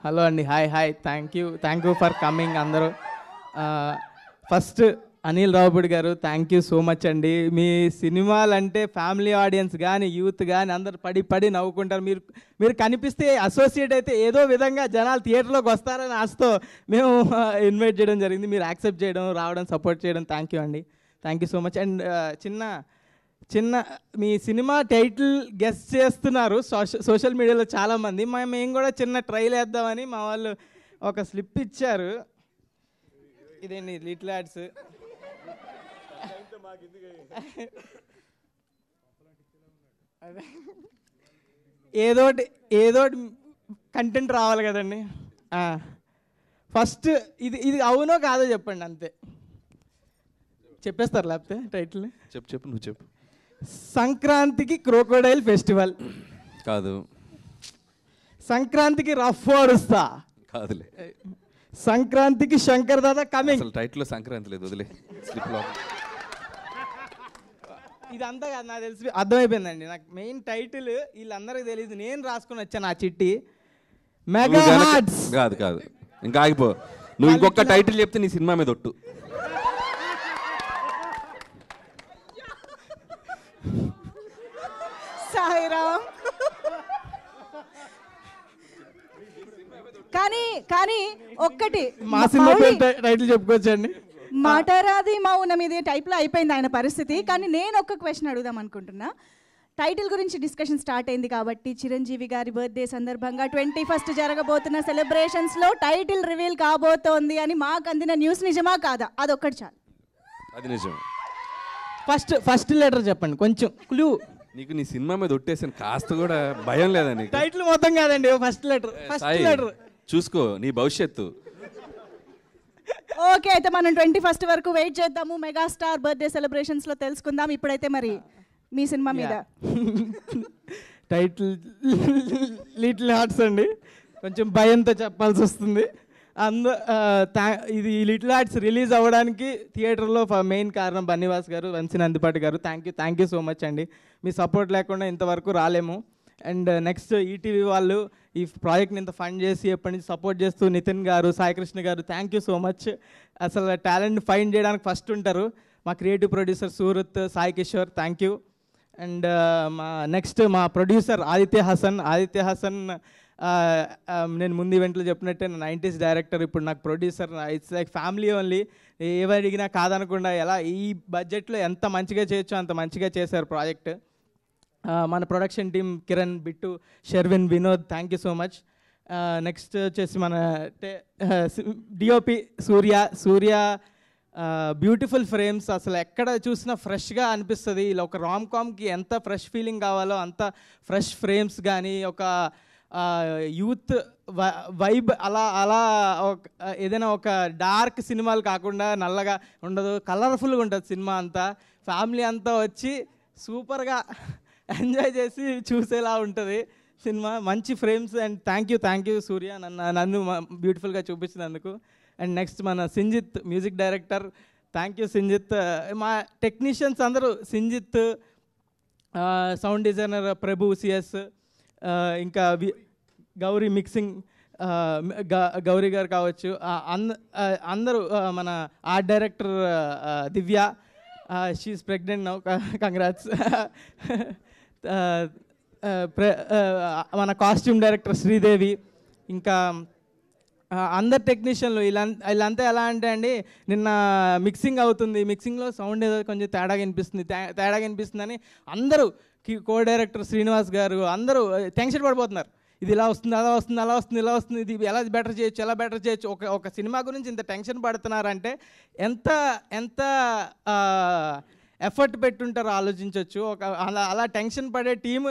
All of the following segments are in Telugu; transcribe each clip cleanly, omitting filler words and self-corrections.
హలో అండి, hi thank you for coming అందరూ. ఫస్ట్ అనిల్ రావుపూడి గారు, థ్యాంక్ యూ సో మచ్ అండి. మీ సినిమాలు అంటే ఫ్యామిలీ ఆడియన్స్ కానీ యూత్ కానీ అందరు పడి నవ్వుకుంటారు. మీరు కనిపిస్తే అసోసియేట్ అయితే ఏదో విధంగా జనాలు థియేటర్లోకి వస్తారని ఆశతో మేము ఇన్వైట్ చేయడం జరిగింది. మీరు యాక్సెప్ట్ చేయడం, రావడం, సపోర్ట్ చేయడం థ్యాంక్ యూ అండి. Thank you so much. And చిన్న మీ సినిమా టైటిల్ గెస్ చేస్తున్నారు సోషల్ మీడియాలో చాలామంది. మేము కూడా చిన్న ట్రైల్ వేద్దామని మా వాళ్ళు ఒక స్లిప్ ఇచ్చారు. ఇదేంటి లిటిల్ యాడ్స్. ఏదోటి కంటెంట్ రావాలి కదండి. ఫస్ట్ ఇది అవునో కాదో చెప్పండి, అంతే. చెప్పేస్తారు లేకపోతే టైటిల్. చెప్పు నువ్వు చెప్పు. సంక్రాంతికి క్రోకోడైల్ ఫెస్టివల్ కాదు. సంక్రాంతికి రఫ్ ఓడుస్తా కాదులే. సంక్రాంతికి శంకర్ దాదా కమింగ్. అసలు టైటిల్లో సంక్రాంతి లేదు, వదిలే. స్లిప్లో ఇదంతా కాదు, నాకు తెలిసి అర్థమైపోయిందండి. నాకు మెయిన్ టైటిల్ వీళ్ళందరికీ తెలియదు, నేను రాసుకుని వచ్చాను ఆ చిట్టి. Mega hearts. కాదు ఇంకా ఆగిపో. నువ్వు ఇంకొక టైటిల్ చెప్తే నీ సినిమా మీద ఒట్టు. సాయిరామ్. కానీ ఒక్కటి మా సినిమా టైటిల్ చెప్పుకోవచ్చండి. మాటరాది మౌనం ఇది టైప్లో అయిపోయింది ఆయన పరిస్థితి. కానీ నేను ఒక్క క్వశ్చన్ అడుగుదాం అనుకుంటున్నా. టైటిల్ గురించి డిస్కషన్ స్టార్ట్ అయింది కాబట్టి చిరంజీవి గారి బర్త్డే సందర్భంగా 21st జరగబోతున్న సెలబ్రేషన్స్లో టైటిల్ రివీల్ కాబోతోంది అని మాకు అందిన న్యూస్ నిజమా కాదా? అదొక్కటి చాలు. అది నిజం. ఫస్ట్ లెటర్ చెప్పండి, కొంచెం క్లూ. నీకు నీ సినిమా మీద ఒట్టేసాను, కాస్త కూడా భయం లేదా నీకు? టైటిల్ మొత్తం కాదండి, ఫస్ట్ లెటర్ చూసుకో నీ భవిష్యత్తు. ఓకే, అయితే మనం 21st వరకు వెయిట్ చేద్దాము. మెగాస్టార్ బర్త్డే సెలబ్రేషన్స్లో తెలుసుకుందాం. ఇప్పుడైతే మరి మీ సినిమా మీద టైటిల్ లిటిల్ హార్ట్స్ అండి. కొంచెం భయంతో చెప్పాల్సి వస్తుంది. ఇది లిటిల్ హార్ట్స్ రిలీజ్ అవ్వడానికి థియేటర్లో మెయిన్ కారణం బన్నీవాస్ గారు, వంశీ నందిపాటి గారు. థ్యాంక్ యూ సో మచ్ అండి. మీ సపోర్ట్ లేకుండా ఇంతవరకు రాలేము. అండ్ నెక్స్ట్ ఈటీవీ వాళ్ళు ఈ ప్రాజెక్ట్ని ఇంత ఫండ్ చేసి ఎప్పటి నుంచి సపోర్ట్ చేస్తూ నితిన్ గారు, సాయికృష్ణ గారు, థ్యాంక్ యూ సో మచ్. అసలు టాలెంట్ ఫైండ్ చేయడానికి ఫస్ట్ ఉంటారు. మా creative producer Surat, Sai Kishore, thank you. And next మా ప్రొడ్యూసర్ ఆదిత్య హసన్. నేను ముందు ఈవెంట్లో చెప్పినట్టే 90s డైరెక్టర్, ఇప్పుడు నాకు producer. It's like family only. ఏవి అడిగినా కాదనకుండా ఎలా ఈ బడ్జెట్లో ఎంత మంచిగా చేయొచ్చో అంత మంచిగా చేశారు ప్రాజెక్ట్. మన production team Kiran, Bittu, Sherwin, Vinod, thank you so much. Next వచ్చేసి మన డిఓపి సూర్య. బ్యూటిఫుల్ ఫ్రేమ్స్, అసలు ఎక్కడ చూసినా ఫ్రెష్గా అనిపిస్తుంది. ఇలా ఒక రామ్ కామ్కి ఎంత ఫ్రెష్ ఫీలింగ్ కావాలో అంత ఫ్రెష్ ఫ్రేమ్స్ కానీ, ఒక యూత్ వైబ్ అలా ఏదైనా ఒక డార్క్ సినిమాలు కాకుండా నల్లగా ఉండదు, కలర్ఫుల్గా ఉంటుంది సినిమా అంతా. ఫ్యామిలీ అంతా వచ్చి సూపర్గా ఎంజాయ్ చేసి చూసేలా ఉంటుంది సినిమా. మంచి ఫ్రేమ్స్. అండ్ థ్యాంక్ యూ సూర్య నన్ను బ్యూటిఫుల్గా చూపించినందుకు. అండ్ నెక్స్ట్ మన Sinjith music director, thank you Sinjith. మా టెక్నీషియన్స్ అందరూ సింజిత్, సౌండ్ డిజైనర్ ప్రభు సిఎస్, ఇంకా గౌరీ మిక్సింగ్, గౌరీ గారు కావచ్చు, అందరూ. మన ఆర్ట్ డైరెక్టర్ దివ్య, షీఈస్ ప్రెగ్నెంట్ నౌ, కంగ్రాట్స్. మన కాస్ట్యూమ్ డైరెక్టర్ శ్రీదేవి, ఇంకా అందరు టెక్నీషియన్లు. వీళ్ళంతా ఎలా అంటే అండి, నిన్న మిక్సింగ్ అవుతుంది, మిక్సింగ్లో సౌండ్ ఏదో కొంచెం తేడాగా అనిపిస్తుందని అందరూ, కో డైరెక్టర్ శ్రీనివాస్ గారు అందరూ టెన్షన్ పడిపోతున్నారు. ఇది ఇలా వస్తుంది, అలా వస్తుంది, ఇది ఎలా బెటర్ చేయొచ్చు. ఒక సినిమా గురించి ఇంత టెన్షన్ పడుతున్నారంటే ఎంత ఎఫర్ట్ పెట్టుంటారో ఆలోచించవచ్చు. అలా టెన్షన్ పడే టీము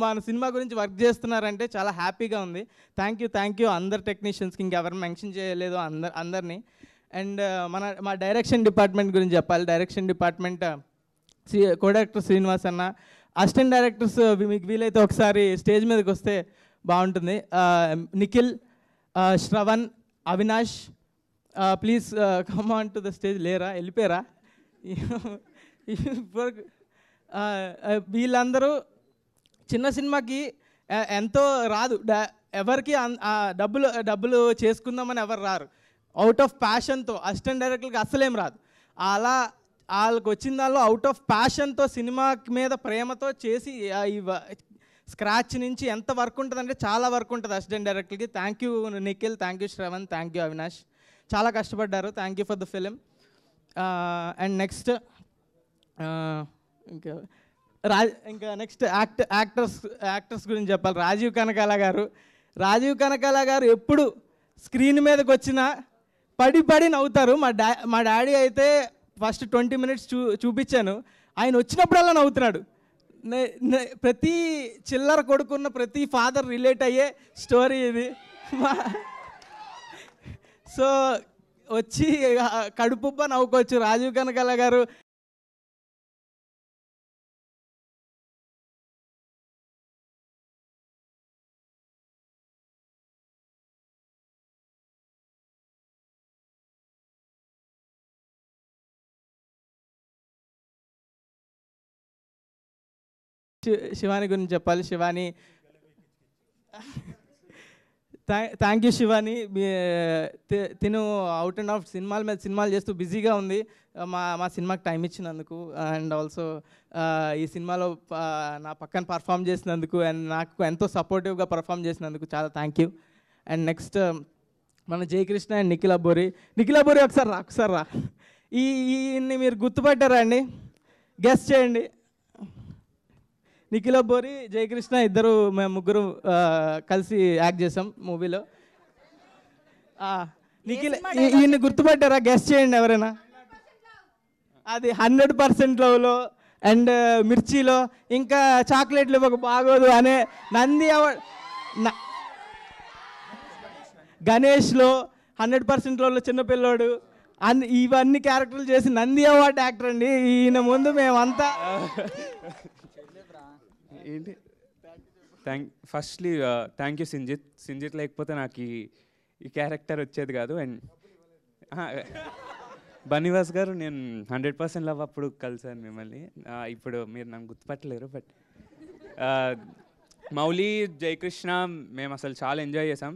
మన సినిమా గురించి వర్క్ చేస్తున్నారంటే చాలా హ్యాపీగా ఉంది. థ్యాంక్ యూ అందరు టెక్నీషియన్స్కి, ఇంకెవరు మెన్షన్ చేయలేదు అందరినీ. అండ్ మా డైరెక్షన్ డిపార్ట్మెంట్ గురించి చెప్పాలి. Direction department co director Srinivas అన్న, అసిస్టెంట్ డైరెక్టర్స్ మీకు వీలైతే ఒకసారి స్టేజ్ మీదకి వస్తే బాగుంటుంది. Nikhil, Shravan, Avinash, please come on to the stage. లేరా, వెళ్ళిపోయారా? వీళ్ళందరూ చిన్న సినిమాకి ఎంతో రాదు, ఎవరికి డబ్బులు చేసుకుందామని ఎవరు రారు. అవుట్ ఆఫ్ ప్యాషన్తో అసిస్టెంట్ డైరెక్టర్కి అస్సలేం రాదు. అలా వాళ్ళకి వచ్చిన దానిలో అవుట్ ఆఫ్ ప్యాషన్తో సినిమా మీద ప్రేమతో చేసి స్క్రాచ్ నుంచి ఎంత వర్క్ ఉంటుందంటే చాలా వర్క్ ఉంటుంది అసిస్టెంట్ డైరెక్టర్కి. Thank you Nikhil, thank you Shravan, thank you Avinash, చాలా కష్టపడ్డారు. Thank you for the film. And next ఇంకా నెక్స్ట్ యాక్టర్స్ గురించి చెప్పాలి. రాజీవ్ కనకాల గారు ఎప్పుడు స్క్రీన్ మీదకి వచ్చినా పడి నవ్వుతారు. మా డాడీ అయితే ఫస్ట్ 20 minutes చూపించాను, ఆయన వచ్చినప్పుడల్లా నవ్వుతున్నాడు. ప్రతి చిల్లర కొడుకున్న ప్రతి ఫాదర్ రిలేట్ అయ్యే స్టోరీ ఇది. సో వచ్చి కడుపుబ్బ నవ్వుకోవచ్చు. రాజీవ్ కనకాల గారు శివాని గురించి చెప్పాలి. Shivani, thank you Shivani. తిను అవుట్ అండ్ ఆఫ్ సినిమాలు చేస్తూ బిజీగా ఉంది. మా సినిమాకి టైం ఇచ్చినందుకు అండ్ ఆల్సో ఈ సినిమాలో నా పక్కన పర్ఫామ్ చేసినందుకు అండ్ నాకు ఎంతో సపోర్టివ్గా పర్ఫామ్ చేసినందుకు చాలా థ్యాంక్ యూ. అండ్ నెక్స్ట్ మన జయకృష్ణ అండ్ నిఖిల్ అబ్బోరి ఒకసారి రా. ఈయన్ని మీరు గుర్తుపట్టారా అండి? గెస్ చేయండి. నిఖిల్ అబ్బోరి, జయకృష్ణ ఇద్దరు, మేము ముగ్గురు కలిసి యాక్ట్ చేసాం మూవీలో. నిఖిల్, ఈయన్ని గుర్తుపట్టారా? గెస్ చేయండి ఎవరైనా. అది 100% లవ్లో అండ్ మిర్చిలో, ఇంకా చాక్లెట్లు ఒక బాగోదు అనే నంది అవార్డ్, గణేష్లో 100% లవ్లో చిన్నపిల్లోడు, ఇవన్నీ క్యారెక్టర్లు చేసి నంది అవార్డ్ యాక్టర్ అండి. ఈయన ముందు మేమంతా ఏంటి ఫస్ట్లీ థ్యాంక్ యూ సింజిత్ లేకపోతే నాకు ఈ క్యారెక్టర్ వచ్చేది కాదు. అండ్ బన్నీవాస్ గారు, నేను 100% లవ్ అప్పుడు కలిసాను మిమ్మల్ని. ఇప్పుడు మీరు నన్ను గుర్తుపట్టలేరు, బట్ మౌలి, జయకృష్ణ మేము అసలు చాలా ఎంజాయ్ చేసాం.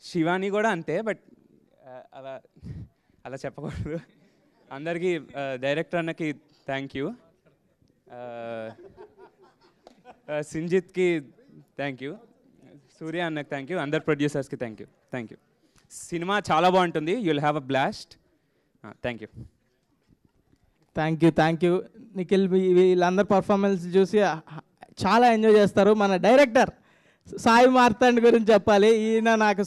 శివాని కూడా అంతే, బట్ అలా చెప్పకూడదు. అందరికీ డైరెక్టర్ అన్నకి థ్యాంక్ యూ, సింజిత్కి థ్యాంక్ యూ, సూర్య అన్నకి థ్యాంక్ యూ, అందరు ప్రొడ్యూసర్స్కి థ్యాంక్ యూ. సినిమా చాలా బాగుంటుంది. You will have a blast. Thank you Nikhil. వీళ్ళందరూ పర్ఫార్మెన్స్ చూసి చాలా ఎంజాయ్ చేస్తారు. మన డైరెక్టర్ సాయి మార్తాండ్ గురించి చెప్పాలి. ఈయన నాకు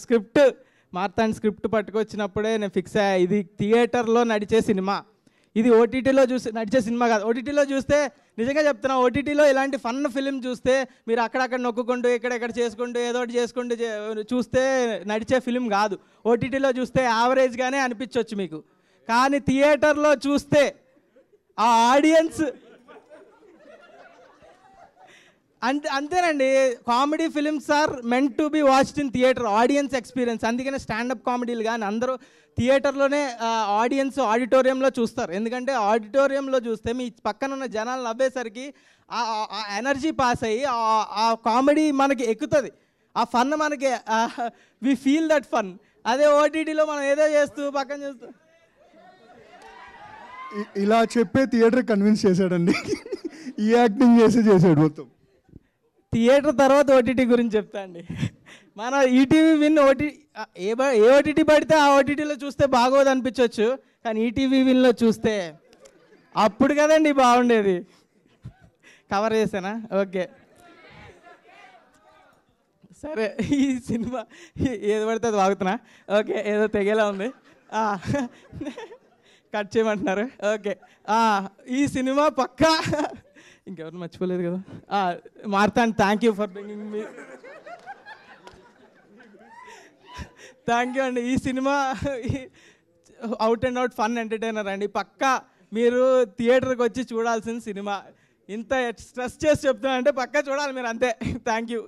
మార్తాండ్ స్క్రిప్ట్ పట్టుకొచ్చినప్పుడే నేను ఫిక్స్ అయ్యా, ఇది థియేటర్లో నడిచే సినిమా, ఇది ఓటీటీలో నడిచే సినిమా కాదు. ఓటీటీలో చూస్తే, నిజంగా చెప్తున్నా, ఓటీటీలో ఇలాంటి ఫన్ ఫిలిం చూస్తే మీరు అక్కడక్కడ నొక్కుంటూ ఎక్కడెక్కడ చేసుకుంటూ ఏదో ఒకటి చేసుకుంటూ చూస్తే నడిచే ఫిలిం కాదు. ఓటీటీలో చూస్తే యావరేజ్గానే అనిపించవచ్చు మీకు, కానీ థియేటర్లో చూస్తే ఆ ఆడియన్స్ అంతేనండి. Comedy films are meant to be watched in theatre, audience experience. అందుకనే స్టాండప్ కామెడీలు కానీ అందరూ థియేటర్లోనే ఆడిటోరియంలో చూస్తారు. ఎందుకంటే ఆడిటోరియంలో చూస్తే మీ పక్కన ఉన్న జనాలు నవ్వేసరికి ఆ ఎనర్జీ పాస్ అయ్యి ఆ కామెడీ మనకి ఎక్కుతుంది, ఆ ఫన్ మనకి, వి ఫీల్ దట్ ఫన్. అదే ఓటీటీలో మనం ఏదో చేస్తూ పక్కన చూస్తూ ఇలా చెప్పే థియేటర్ కన్విన్స్ చేశాడండి. ఈ యాక్టింగ్ చేసాడు మొత్తం. థియేటర్ తర్వాత ఓటీటీ గురించి చెప్తా అండి. మన ఈటీవీ విన్ ఏ ఓటీటీ పడితే ఆ ఓటీటీలో చూస్తే బాగోదు అనిపించవచ్చు, కానీ ఈటీవీ విన్లో చూస్తే అప్పుడు కదండి బాగుండేది. కవర్ చేసానా? ఓకే, సరే. ఈ సినిమా ఏది పడితే అది వాగుతున్నా. ఓకే, ఏదో తెగేలా ఉంది, కట్ చేయమంటున్నారు. ఓకే, ఈ సినిమా పక్కా ఇంకెవరు మర్చిపోలేదు కదా. Marthand, thank you for bringing me. Thank you అండి. ఈ cinema out and out fun entertainer అండి. పక్కా మీరు థియేటర్కి వచ్చి చూడాల్సిన సినిమా. ఇంత స్ట్రెస్ చేసి చెప్తున్నా అంటే పక్కా చూడాలి మీరు, అంతే. Thank you.